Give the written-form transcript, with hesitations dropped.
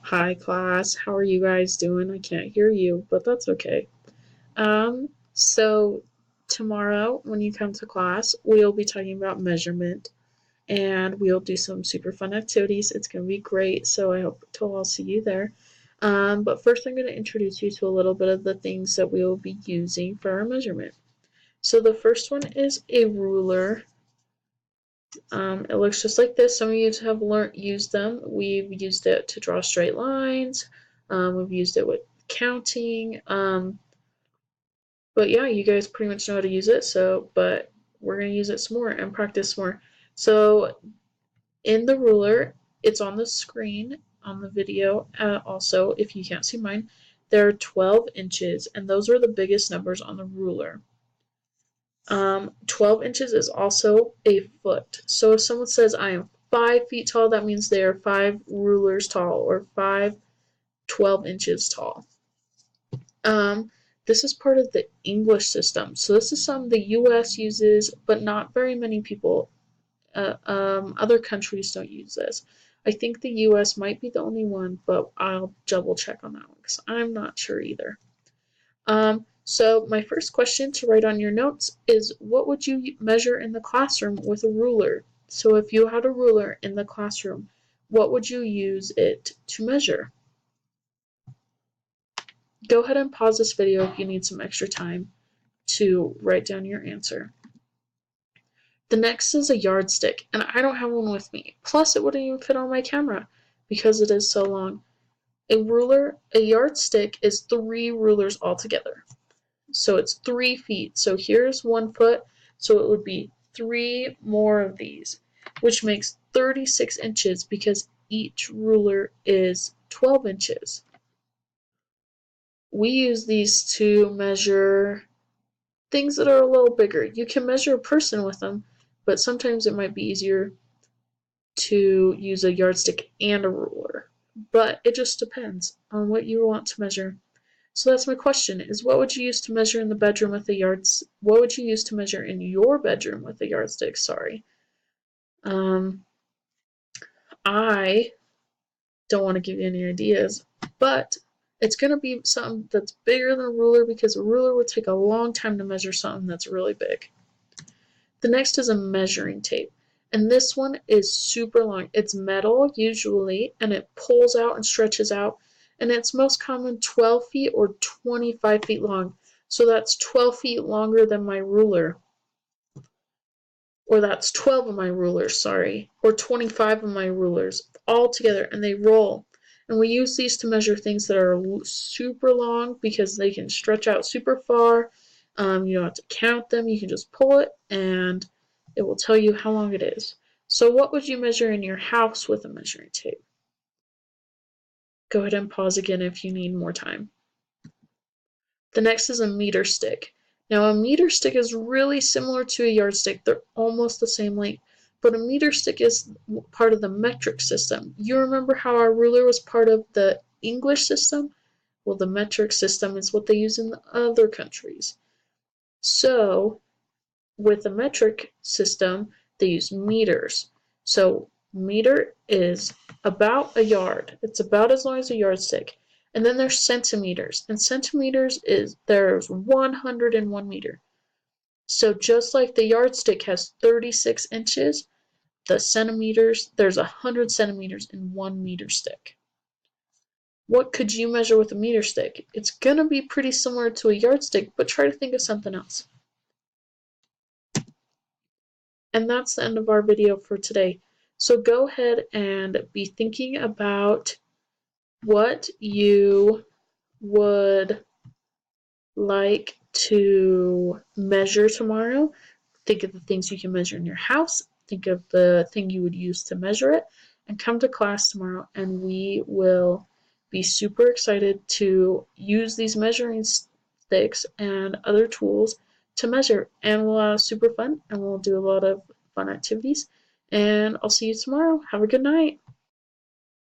Hi class, how are you guys doing? I can't hear you, but that's okay. So tomorrow when you come to class, we'll be talking about measurement and we'll do some super fun activities. It's going to be great, so I hope to all see you there. But first I'm going to introduce you to a little bit of the things that we will be using for our measurement. So the first one is a ruler. It looks just like this. Some of you have used them. We've used it to draw straight lines. We've used it with counting. But yeah, you guys pretty much know how to use it. But we're gonna use it some more and practice more. So in the ruler, it's on the screen on the video. Also, if you can't see mine, there are 12 inches, and those are the biggest numbers on the ruler. 12 inches is also a foot. So if someone says I am 5 feet tall, that means they are 5 rulers tall or 12 inches tall. This is part of the English system. So this is something the US uses, but not very many people. Other countries don't use this. I think the US might be the only one, but I'll double check on that one because I'm not sure either. So my first question to write on your notes is what would you measure in the classroom with a ruler? So if you had a ruler in the classroom, what would you use it to measure? Go ahead and pause this video if you need some extra time to write down your answer. The next is a yardstick, and I don't have one with me. Plus, it wouldn't even fit on my camera because it is so long. A yardstick is 3 rulers altogether. So it's 3 feet. So here's 1 foot. So it would be 3 more of these, which makes 36 inches because each ruler is 12 inches. We use these to measure things that are a little bigger. You can measure a person with them, but sometimes it might be easier to use a yardstick and a ruler. But it just depends on what you want to measure. So that's my question is what would you use to measure in the bedroom with a what would you use to measure in your bedroom with a yardstick? Sorry. I don't want to give you any ideas, but it's going to be something that's bigger than a ruler because a ruler would take a long time to measure something that's really big. The next is a measuring tape. And this one is super long. It's metal usually, and it pulls out and stretches out. And it's most common 12 feet or 25 feet long. So that's 12 feet longer than my ruler. Or that's 12 of my rulers, sorry. Or 25 of my rulers all together, and they roll. And we use these to measure things that are super long because they can stretch out super far. You don't have to count them. You can just pull it, and it will tell you how long it is. So what would you measure in your house with a measuring tape? Go ahead and pause again if you need more time. The next is a meter stick. Now, a meter stick is really similar to a yardstick. They're almost the same length, but a meter stick is part of the metric system. You remember how our ruler was part of the English system? Well, the metric system is what they use in the other countries. So, with the metric system, they use meters. So, meter is about a yard. It's about as long as a yardstick. And then there's centimeters. And centimeters is there's 101 meter. So just like the yardstick has 36 inches, the centimeters, there's 100 centimeters in 1 meter stick. What could you measure with a meter stick? It's going to be pretty similar to a yardstick, but try to think of something else. And that's the end of our video for today. So go ahead and be thinking about what you would like to measure tomorrow. Think of the things you can measure in your house. Think of the thing you would use to measure it. And come to class tomorrow and we will be super excited to use these measuring sticks and other tools to measure. And we'll have super fun and we'll do a lot of fun activities. And I'll see you tomorrow. Have a good night.